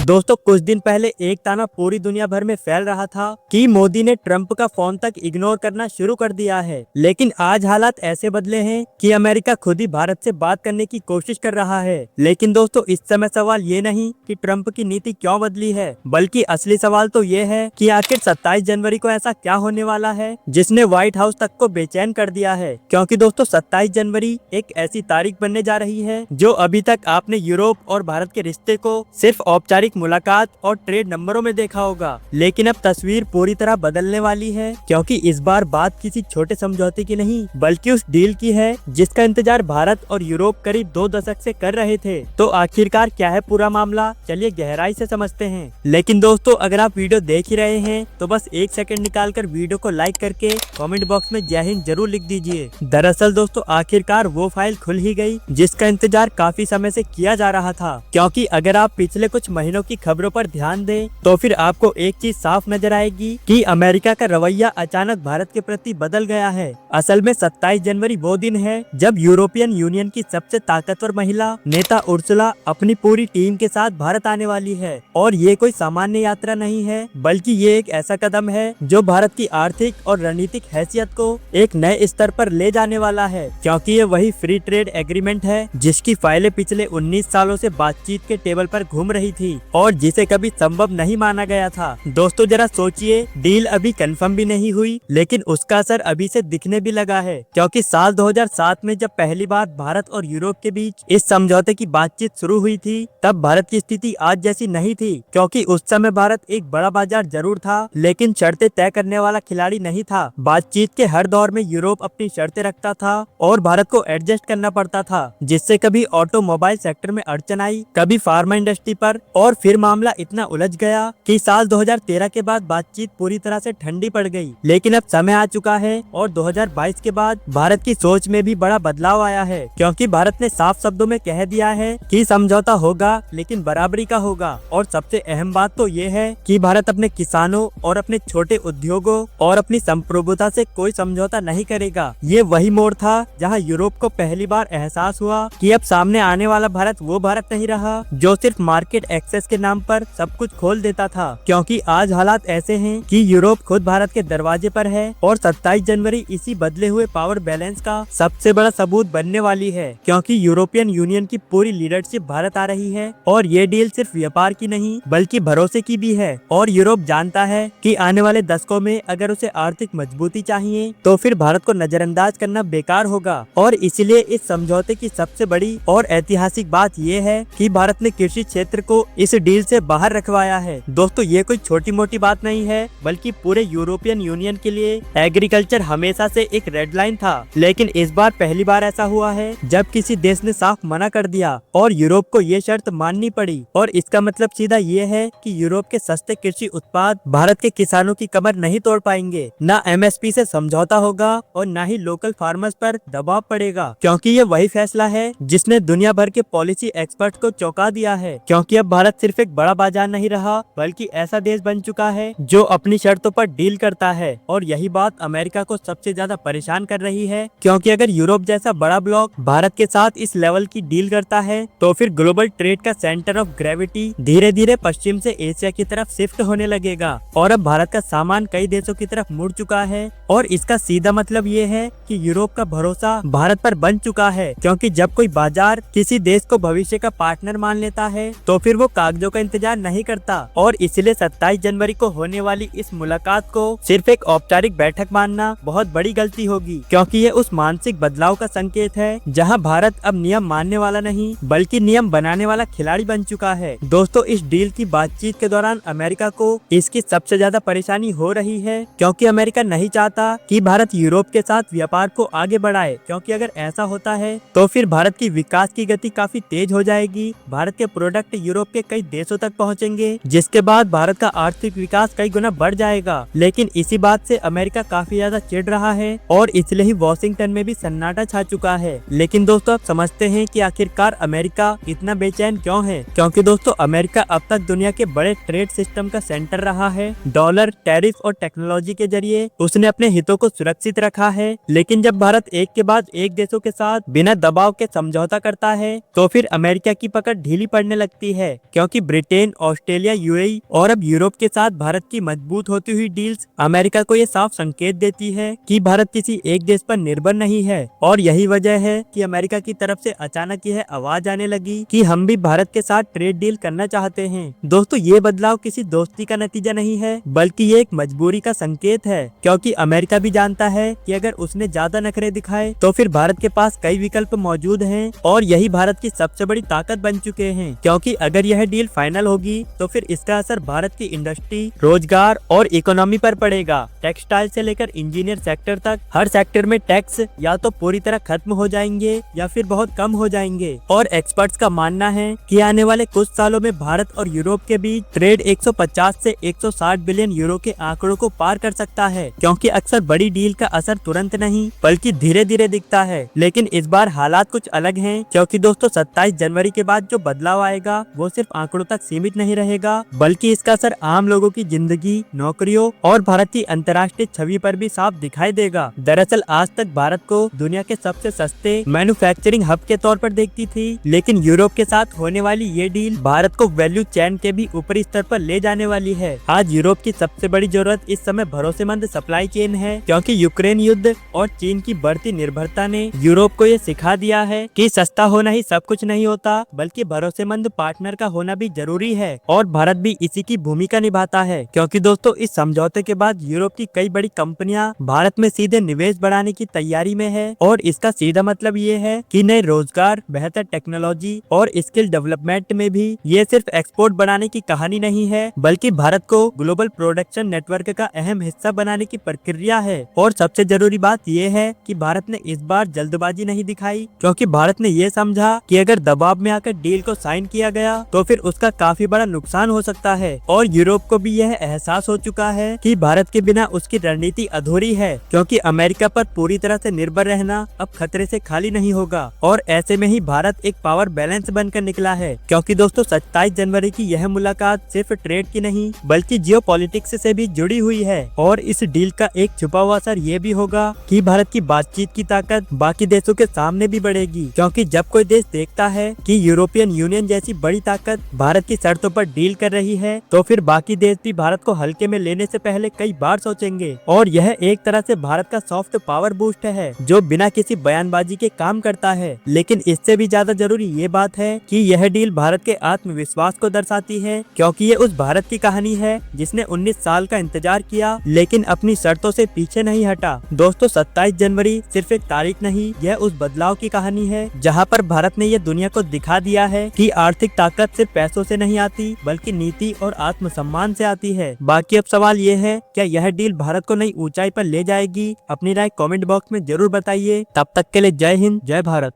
दोस्तों कुछ दिन पहले एक ताना पूरी दुनिया भर में फैल रहा था कि मोदी ने ट्रंप का फोन तक इग्नोर करना शुरू कर दिया है। लेकिन आज हालात ऐसे बदले हैं कि अमेरिका खुद ही भारत से बात करने की कोशिश कर रहा है। लेकिन दोस्तों इस समय सवाल ये नहीं कि ट्रंप की नीति क्यों बदली है, बल्कि असली सवाल तो ये है कि आखिर 27 जनवरी को ऐसा क्या होने वाला है जिसने व्हाइट हाउस तक को बेचैन कर दिया है। क्योंकि दोस्तों 27 जनवरी एक ऐसी तारीख बनने जा रही है जो अभी तक आपने यूरोप और भारत के रिश्ते को सिर्फ औपचारिक मुलाकात और ट्रेड नंबरों में देखा होगा, लेकिन अब तस्वीर पूरी तरह बदलने वाली है। क्योंकि इस बार बात किसी छोटे समझौते की नहीं बल्कि उस डील की है जिसका इंतजार भारत और यूरोप करीब 2 दशक से कर रहे थे। तो आखिरकार क्या है पूरा मामला, चलिए गहराई से समझते हैं। लेकिन दोस्तों अगर आप वीडियो देख ही रहे हैं तो बस 1 सेकंड निकालकर वीडियो को लाइक करके कमेंट बॉक्स में जय हिंद जरूर लिख दीजिए। दरअसल दोस्तों आखिरकार वो फाइल खुल ही गई जिसका इंतजार काफी समय से किया जा रहा था। क्योंकि अगर आप पिछले कुछ महीनों की खबरों पर ध्यान दें तो फिर आपको एक चीज साफ नजर आएगी कि अमेरिका का रवैया अचानक भारत के प्रति बदल गया है। असल में 27 जनवरी वो दिन है जब यूरोपियन यूनियन की सबसे ताकतवर महिला नेता उर्सुला अपनी पूरी टीम के साथ भारत आने वाली है। और ये कोई सामान्य यात्रा नहीं है बल्कि ये एक ऐसा कदम है जो भारत की आर्थिक और रणनीतिक हैसियत को एक नए स्तर पर ले जाने वाला है। क्योंकि ये वही फ्री ट्रेड एग्रीमेंट है जिसकी फाइलें पिछले 19 सालों से बातचीत के टेबल पर घूम रही थी और जिसे कभी संभव नहीं माना गया था। दोस्तों जरा सोचिए, डील अभी कंफर्म भी नहीं हुई लेकिन उसका असर अभी से दिखने भी लगा है। क्योंकि साल 2007 में जब पहली बार भारत और यूरोप के बीच इस समझौते की बातचीत शुरू हुई थी तब भारत की स्थिति आज जैसी नहीं थी। क्योंकि उस समय भारत एक बड़ा बाजार जरूर था लेकिन शर्तें तय करने वाला खिलाड़ी नहीं था। बातचीत के हर दौर में यूरोप अपनी शर्तें रखता था और भारत को एडजस्ट करना पड़ता था, जिससे कभी ऑटोमोबाइल सेक्टर में अड़चन आई, कभी फार्मा इंडस्ट्री पर, और फिर मामला इतना उलझ गया कि साल 2013 के बाद बातचीत पूरी तरह से ठंडी पड़ गई। लेकिन अब समय आ चुका है और 2022 के बाद भारत की सोच में भी बड़ा बदलाव आया है। क्योंकि भारत ने साफ शब्दों में कह दिया है कि समझौता होगा लेकिन बराबरी का होगा। और सबसे अहम बात तो ये है कि भारत अपने किसानों और अपने छोटे उद्योगों और अपनी संप्रभुता से कोई समझौता नहीं करेगा। ये वही मोड़ था जहाँ यूरोप को पहली बार एहसास हुआ कि अब सामने आने वाला भारत वो भारत नहीं रहा जो सिर्फ मार्केट एक्सेस के नाम पर सब कुछ खोल देता था। क्योंकि आज हालात ऐसे हैं कि यूरोप खुद भारत के दरवाजे पर है और 27 जनवरी इसी बदले हुए पावर बैलेंस का सबसे बड़ा सबूत बनने वाली है। क्योंकि यूरोपियन यूनियन की पूरी लीडरशिप भारत आ रही है और ये डील सिर्फ व्यापार की नहीं बल्कि भरोसे की भी है। और यूरोप जानता है कि आने वाले दशकों में अगर उसे आर्थिक मजबूती चाहिए तो फिर भारत को नजरअंदाज करना बेकार होगा। और इसलिए इस समझौते की सबसे बड़ी और ऐतिहासिक बात यह है कि भारत ने कृषि क्षेत्र को इस डील से बाहर रखवाया है। दोस्तों ये कोई छोटी मोटी बात नहीं है बल्कि पूरे यूरोपियन यूनियन के लिए एग्रीकल्चर हमेशा से एक रेड लाइन था। लेकिन इस बार पहली बार ऐसा हुआ है जब किसी देश ने साफ मना कर दिया और यूरोप को ये शर्त माननी पड़ी। और इसका मतलब सीधा ये है कि यूरोप के सस्ते कृषि उत्पाद भारत के किसानों की कमर नहीं तोड़ पाएंगे। न एमएसपी से समझौता होगा और न ही लोकल फार्मर्स पर दबाव पड़ेगा। क्योंकि ये वही फैसला है जिसने दुनिया भर के पॉलिसी एक्सपर्ट को चौंका दिया है। क्योंकि अब भारत सिर्फ एक बड़ा बाजार नहीं रहा बल्कि ऐसा देश बन चुका है जो अपनी शर्तों पर डील करता है। और यही बात अमेरिका को सबसे ज्यादा परेशान कर रही है। क्योंकि अगर यूरोप जैसा बड़ा ब्लॉक भारत के साथ इस लेवल की डील करता है तो फिर ग्लोबल ट्रेड का सेंटर ऑफ ग्रेविटी धीरे धीरे पश्चिम से एशिया की तरफ शिफ्ट होने लगेगा। और अब भारत का सामान कई देशों की तरफ मुड़ चुका है और इसका सीधा मतलब ये है कि यूरोप का भरोसा भारत पर बन चुका है। क्योंकि जब कोई बाजार किसी देश को भविष्य का पार्टनर मान लेता है तो फिर वो कागजों का इंतजार नहीं करता। और इसलिए 27 जनवरी को होने वाली इस मुलाकात को सिर्फ एक औपचारिक बैठक मानना बहुत बड़ी गलती होगी। क्योंकि ये उस मानसिक बदलाव का संकेत है जहां भारत अब नियम मानने वाला नहीं बल्कि नियम बनाने वाला खिलाड़ी बन चुका है। दोस्तों इस डील की बातचीत के दौरान अमेरिका को इसकी सबसे ज्यादा परेशानी हो रही है। क्योंकि अमेरिका नहीं चाहता कि भारत यूरोप के साथ व्यापार को आगे बढ़ाए। क्योंकि अगर ऐसा होता है तो फिर भारत की विकास की गति काफी तेज हो जाएगी। भारत के प्रोडक्ट यूरोप के कई देशों तक पहुंचेंगे जिसके बाद भारत का आर्थिक विकास कई गुना बढ़ जाएगा। लेकिन इसी बात से अमेरिका काफी ज्यादा चिढ़ रहा है और इसलिए ही वॉशिंगटन में भी सन्नाटा छा चुका है। लेकिन दोस्तों आप समझते हैं कि आखिरकार अमेरिका इतना बेचैन क्यों है। क्योंकि दोस्तों अमेरिका अब तक दुनिया के बड़े ट्रेड सिस्टम का सेंटर रहा है। डॉलर, टैरिफ और टेक्नोलॉजी के जरिए उसने अपने हितों को सुरक्षित रखा है। लेकिन जब भारत एक के बाद एक देशों के साथ बिना दबाव के समझौता करता है तो फिर अमेरिका की पकड़ ढीली पड़ने लगती है। क्योंकि क्योंकि ब्रिटेन, ऑस्ट्रेलिया, यूएई और अब यूरोप के साथ भारत की मजबूत होती हुई डील्स अमेरिका को ये साफ संकेत देती है कि भारत किसी एक देश पर निर्भर नहीं है। और यही वजह है कि अमेरिका की तरफ से अचानक यह आवाज आने लगी कि हम भी भारत के साथ ट्रेड डील करना चाहते हैं। दोस्तों, ये बदलाव किसी दोस्ती का नतीजा नहीं है, बल्कि ये एक मजबूरी का संकेत है, क्योंकि अमेरिका भी जानता है कि अगर उसने ज्यादा नखरे दिखाए तो फिर भारत के पास कई विकल्प मौजूद हैं और यही भारत की सबसे बड़ी ताकत बन चुके हैं। क्योंकि अगर यह डील फाइनल होगी तो फिर इसका असर भारत की इंडस्ट्री, रोजगार और इकोनॉमी पर पड़ेगा। टेक्सटाइल से लेकर इंजीनियर सेक्टर तक हर सेक्टर में टैक्स या तो पूरी तरह खत्म हो जाएंगे या फिर बहुत कम हो जाएंगे। और एक्सपर्ट्स का मानना है कि आने वाले कुछ सालों में भारत और यूरोप के बीच ट्रेड 150 से 160 बिलियन यूरो के आंकड़ों को पार कर सकता है। क्योंकि अक्सर बड़ी डील का असर तुरंत नहीं बल्कि धीरे धीरे दिखता है, लेकिन इस बार हालात कुछ अलग हैं। क्योंकि दोस्तों, 27 जनवरी के बाद जो बदलाव आएगा वो सिर्फ आंकड़ों तक सीमित नहीं रहेगा, बल्कि इसका असर आम लोगों की जिंदगी, नौकरियों और भारत की अंतर्राष्ट्रीय छवि पर भी साफ दिखाई देगा। दरअसल आज तक भारत को दुनिया के सबसे सस्ते मैन्युफैक्चरिंग हब के तौर पर देखती थी, लेकिन यूरोप के साथ होने वाली ये डील भारत को वैल्यू चेन के भी ऊपरी स्तर पर ले जाने वाली है। आज यूरोप की सबसे बड़ी जरूरत इस समय भरोसेमंद सप्लाई चेन है, क्योंकि यूक्रेन युद्ध और चीन की बढ़ती निर्भरता ने यूरोप को ये सिखा दिया है कि सस्ता होना ही सब कुछ नहीं होता, बल्कि भरोसेमंद पार्टनर का होना भी जरूरी है। और भारत भी इसी की भूमिका निभाता है, क्योंकि दोस्तों, इस समझौते के बाद यूरोप की कई बड़ी कंपनियां भारत में सीधे निवेश बढ़ाने की तैयारी में है। और इसका सीधा मतलब ये है कि नए रोजगार, बेहतर टेक्नोलॉजी और स्किल डेवलपमेंट में भी ये सिर्फ एक्सपोर्ट बढ़ाने की कहानी नहीं है, बल्कि भारत को ग्लोबल प्रोडक्शन नेटवर्क का अहम हिस्सा बनाने की प्रक्रिया है। और सबसे जरूरी बात यह है कि भारत ने इस बार जल्दबाजी नहीं दिखाई, क्योंकि भारत ने ये समझा कि अगर दबाव में आकर डील को साइन किया गया तो फिर उसका काफी बड़ा नुकसान हो सकता है। और यूरोप को भी यह एहसास हो चुका है कि भारत के बिना उसकी रणनीति अधूरी है, क्योंकि अमेरिका पर पूरी तरह से निर्भर रहना अब खतरे से खाली नहीं होगा। और ऐसे में ही भारत एक पावर बैलेंस बनकर निकला है, क्योंकि दोस्तों, 27 जनवरी की यह मुलाकात सिर्फ ट्रेड की नहीं बल्कि जियोपॉलिटिक्स से भी जुड़ी हुई है। और इस डील का एक छुपा हुआ असर ये भी होगा कि भारत की बातचीत की ताकत बाकी देशों के सामने भी बढ़ेगी, क्योंकि जब कोई देश देखता है कि यूरोपियन यूनियन जैसी बड़ी ताकत भारत की शर्तों पर डील कर रही है, तो फिर बाकी देश भी भारत को हल्के में लेने से पहले कई बार सोचेंगे। और यह एक तरह से भारत का सॉफ्ट पावर बूस्ट है, जो बिना किसी बयानबाजी के काम करता है। लेकिन इससे भी ज्यादा जरूरी ये बात है कि यह डील भारत के आत्मविश्वास को दर्शाती है, क्योंकि ये उस भारत की कहानी है जिसने 19 साल का इंतजार किया लेकिन अपनी शर्तों से पीछे नहीं हटा। दोस्तों, 27 जनवरी सिर्फ एक तारीख नहीं, यह उस बदलाव की कहानी है जहां पर भारत ने यह दुनिया को दिखा दिया है कि आर्थिक ताकत सिर्फ पैसों से नहीं आती बल्कि नीति और आत्मसम्मान से आती है। बाकी अब सवाल ये है, क्या यह डील भारत को नई ऊंचाई पर ले जाएगी? अपनी राय कमेंट बॉक्स में जरूर बताइए। तब तक के लिए जय हिंद, जय भारत।